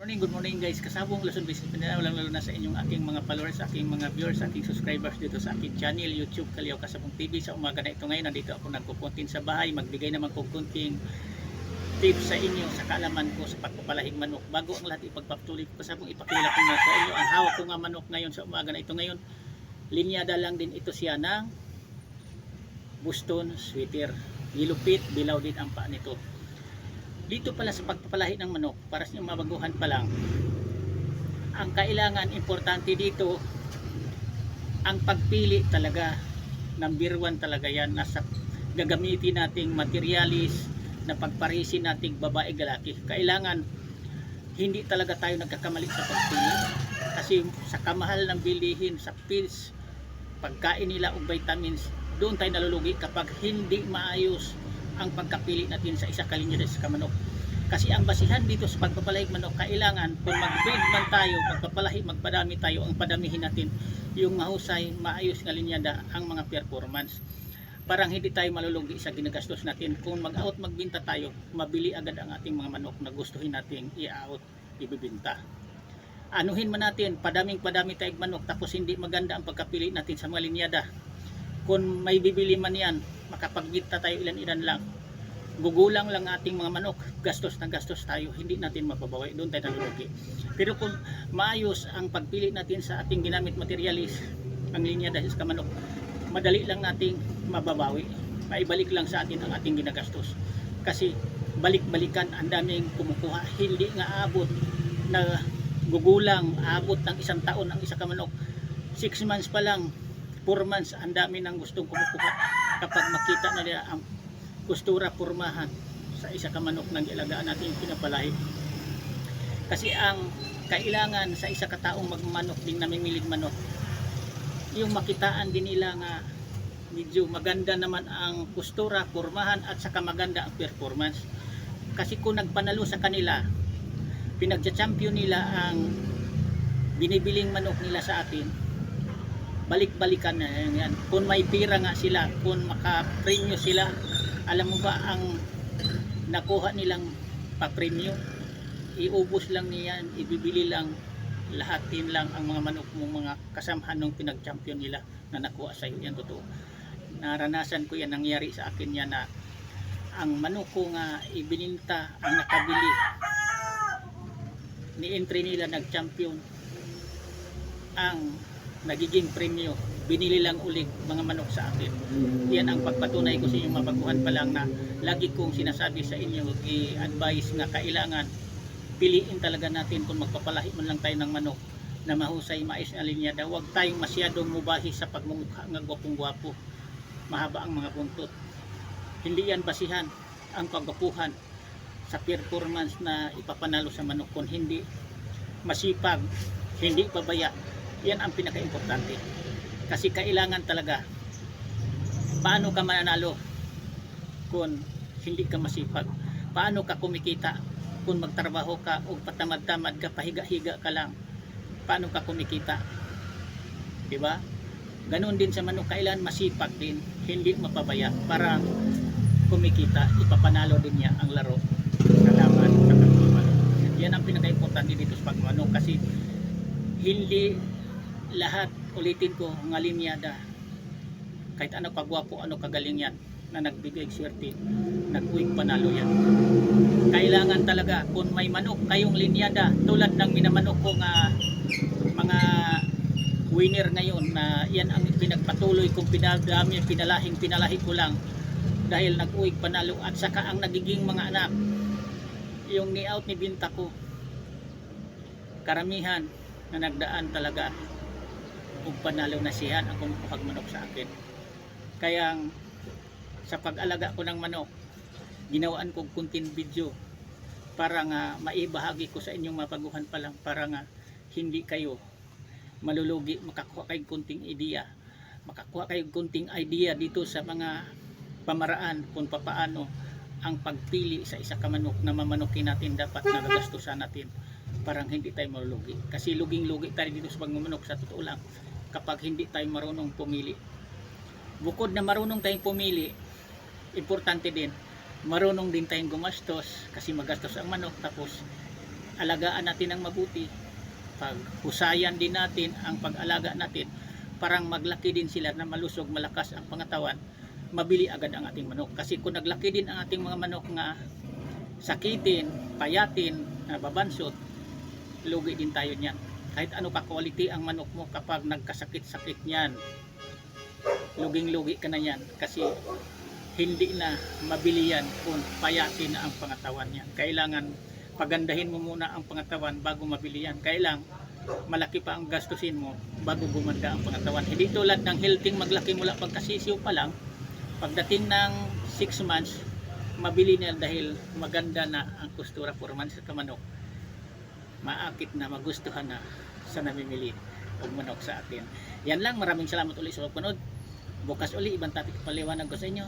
Good morning guys. Kasabong Luzon Business Pinala, lalo na sa inyong aking mga followers, aking mga viewers, aking subscribers dito sa aking channel YouTube Kalyaw Kasabong TV. Sa umaga na ito ngayon, nandito ako nagpupuntin sa bahay, magbigay naman ko kunting tips sa inyo sa kaalaman ko sa pagpapalahig manok. Bago ang lahat ipagpatuloy ko, kasabong ipakilala ko na sa inyo ang hawak ko nga manok ngayon sa umaga na ito ngayon. Linyada lang din ito siya ng Boston Sweater. Gilupit, bilaw din ang paa nito. Dito pala sa pagpapalahi ng manok, para sa inyong mabaguhan pa lang, ang kailangan importante dito, ang pagpili talaga, number 1 talaga yan, nasa gagamitin nating materialis na pagparisin nating babae galaki. Kailangan hindi talaga tayo nagkakamali sa pagpili, kasi sa kamahal ng bilihin, sa pills, pagkain nila o vitamins, doon tayo nalulugi kapag hindi maayos ang pagkapili natin sa isa kalinya sa manok. Kasi ang basihan dito sa pagpapalahig manok, kailangan kung mag-breed man tayo, magpapalahi, magpadami tayo, ang padamihin natin yung mahusay, maayos nga linyada ang mga performance. Parang hindi tayo malulugi sa ginagastos natin. Kung mag-out, magbinta tayo, mabili agad ang ating mga manok na gustuhin nating i-out, ibibinta. Anuhin man natin, padaming tayong manok, tapos hindi maganda ang pagkapili natin sa mga linyada. Kung may bibili man yan, makapagbinta tayo ilan-ilan lang, gugulang lang ating mga manok, gastos na gastos tayo, hindi natin mapabawi, doon tayo nalulugi. Pero kung maayos ang pagpili natin sa ating ginamit materialis, ang linya dahil sa manok, madali lang nating mababawi, maibalik lang sa atin ang ating ginagastos. Kasi balik-balikan, ang daming kumukuha, hindi nga abot na gugulang, abot ng 1 taon ang isa ka manok, 6 months pa lang, 4 months, ang dami nang gustong kumukuha kapag makita na nila ang kustura, pormahan sa isa ka manok ng ilagaan natin yung pinapalahi. Kasi ang kailangan sa isa ka taong magmanok din namimilig manok, yung makitaan din nila nga medyo maganda naman ang kustura, pormahan at saka maganda ang performance. Kasi kung nagpanalo sa kanila, pinagcha-champion nila ang binibiling manok nila sa atin, balik-balikan na yan. Kung may pira nga sila, kung maka-premyo sila, alam mo ba ang nakuha nilang pa-premyo? Iubos lang niyan, ibibili lang, lahatin lang ang mga manok mong mga kasamahan nung pinag-champion nila na nakuha sa iyo. Yan totoo. Naranasan ko yan, nangyari sa akin yan na ang manok ko nga ibininta, ang nakabili, ni-entry nila nag-champion, ang nagiging premyo, binili lang ulit mga manok sa akin. Yan ang pagpatunay ko sa inyong mabaguhan pa lang na lagi kong sinasabi sa inyo, i-advise na kailangan piliin talaga natin kung magpapalahi man lang tayo ng manok na mahusay, mais na linyada. Huwag tayong masyadong mubahi sa pagmumukha ng gwapong-gwapo, mahaba ang mga buntot. Hindi yan basihan ang kagwapuhan sa performance na ipapanalo sa manok. Kung hindi masipag, hindi pabaya, yan ang pinaka-importante. Kasi kailangan talaga, paano ka mananalo kung hindi ka masipag? Paano ka kumikita kung magtrabaho ka o patamad-tamad ka, pahiga-higa ka lang? Paano ka kumikita? Diba? Ganon din sa manok, kailangan masipag din, hindi mapabaya para kumikita, ipapanalo din niya ang laro sa laban sa pagmamano. Yan ang pinaka-importante dito sa pagmamano, kasi hindi lahat, ulitin ko, ng linyada, kahit ano kagwapo, ano kagaling yan, na nagbigay swerte, nag-uwing panalo yan. Kailangan talaga, kung may manok kayong linyada, tulad ng minamanok ko nga mga winner ngayon, na yan ang pinagpatuloy kong pinadami, pinalahi ko lang dahil nag-uwing panalo, at saka ang nagiging mga anak, yung ni-out ni binta ko, karamihan na nagdaan talaga kung panalo na siya ang kumukuhag manok sa akin. Kaya sa pag-alaga ko ng manok, ginawaan ko kunting video para nga maibahagi ko sa inyong mapaguhan pa lang, para nga hindi kayo malulugi, makakuha kayong kunting idea, makakuha kayong kunting idea dito sa mga pamaraan kung papaano ang pagpili sa isa ka manok na mamanokin natin, dapat nagagastusan natin, parang hindi tayo malulugi. Kasi luging-lugi tayo dito sa pagmamanok, sa totoo lang, kapag hindi tayo marunong pumili. Bukod na marunong tayong pumili, importante din, marunong din tayong gumastos, kasi magastos ang manok, tapos alagaan natin ng mabuti, pag husayan din natin ang pag-alaga natin, parang maglaki din sila na malusog, malakas ang pangatawan, mabili agad ang ating manok. Kasi kung naglaki din ang ating mga manok nga sakitin, payatin, babansot, lugi din tayo niyan. Kahit ano pa quality ang manok mo, kapag nagkasakit-sakit niyan, luging-lugi ka na yan, kasi hindi na mabili yan kung payatin na ang pangatawan niya. Kailangan pagandahin mo muna ang pangatawan bago mabili yan. Kailang malaki pa ang gastusin mo bago gumanda ang pangatawan. Hindi tulad ng healthy maglaki mula pagkasisiw pa lang, pagdating ng 6 months, mabili niya dahil maganda na ang kustura, performance sa manok. Maakit na, magustuhan na sa namimili o manok sa atin. Yan lang, maraming salamat ulit sa panood. Bukas uli, ibang topic paliwanag ko sa inyo.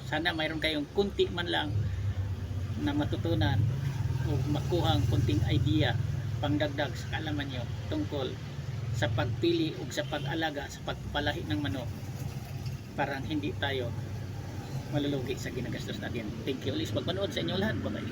Sana mayroon kayong kunti man lang na matutunan o makuhang kunting idea, pangdagdag sa kaalaman nyo tungkol sa pagpili o sa pag-alaga, sa pagpalahi ng manok, parang hindi tayo malulugi sa ginagastos natin. Thank you ulit sa pagpanood sa inyo lahat. Bye-bye.